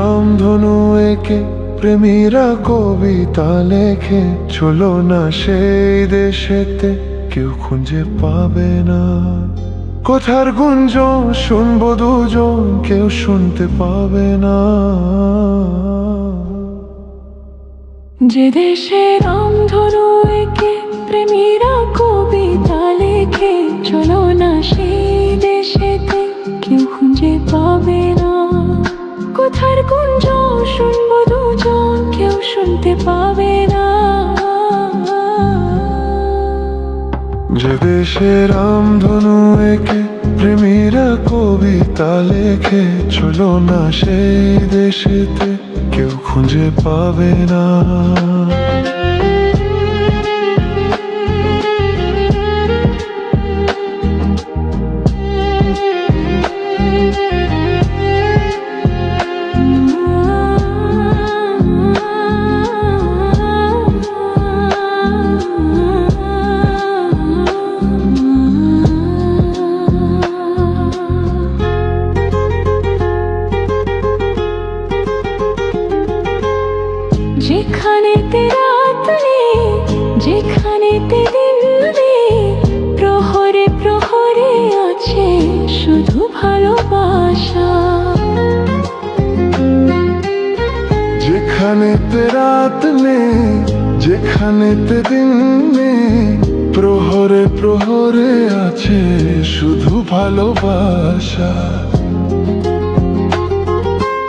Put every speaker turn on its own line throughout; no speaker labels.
রামধনু একে প্রেমীরা কবিতা লেখে, চলো না সেই দেশেতে কেউ খুঁজে পাবে না। কথার গুঞ্জন শুনবো দুজন, কেউ শুনতে পাবে না।
যে দেশে রামধনু একে প্রেমীরা কবিতা লেখে, চলো না সেই দেশেতে কেউ খুঁজে পাবে না। কথার গুঞ্জন শুনবো দুজন, কেউ শুনতে পাবে না।
যে দেশে রামধনু একে প্রেমীরা কবিতা লেখে, চলো না সেই দেশেতে কেউ খুঁজে পাবে না।
যেখানেতে রাত নেই, যেখানেতে দিন নেই, প্রহরে প্রহরে আছে শুধু ভালোবাসা।
যেখানেতে রাত নেই, যেখানেতে দিন নেই, প্রহরে প্রহরে আছে শুধু ভালোবাসা।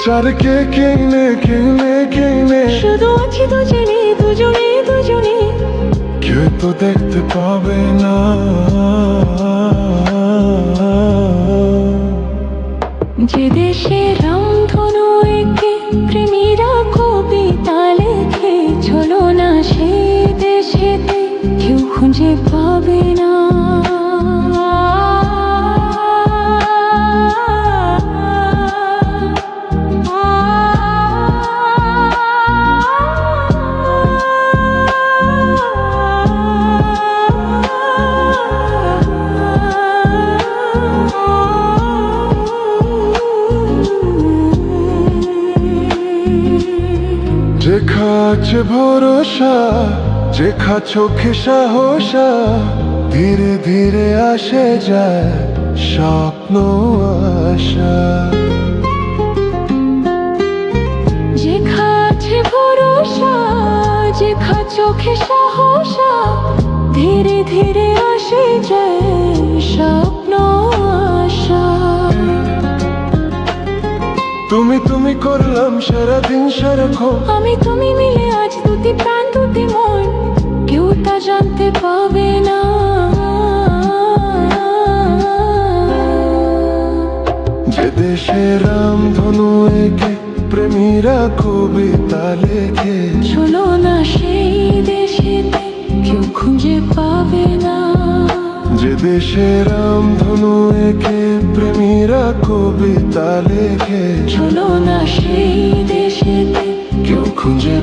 চারকে কেনে কেনে কেনে
শুধু আছি দুজনে দুজনে দুজনে,
কেউ তো দেখতে পাবে না।
যে দেশে রামধনু একে প্রেমীরা কবিতা লেখে, চলো না সেই দেশেতে কেউ খুঁজে পাবে না।
যেখা আছে ভরসা, যেখা চোখে সাহসা, ধীরে ধীরে আসে যায় স্বপ্ন আশা।
যেখা আছে ভরসা, যেখা চোখে সাহসা, ধীরে ধীরে আসে যায় স্বপ্ন আশা।
তুমি তুমি করলাম সারাদিন সারাক্ষণ,
আমি তুমি মিলে আজ দুটি প্রাণ দুটি মন, কেউ তা জানতে পাবে না।
যে দেশে রামধনু একে প্রেমীরা কবিতা লেখে,
চলো না সেই দেশেতে কেউ খুঁজে পাবে না।
যে দেশে রামধনু একে প্রেমীরা কবিতা লেখে,
চলো না সেই দেশেতে
কেউ খুঁজে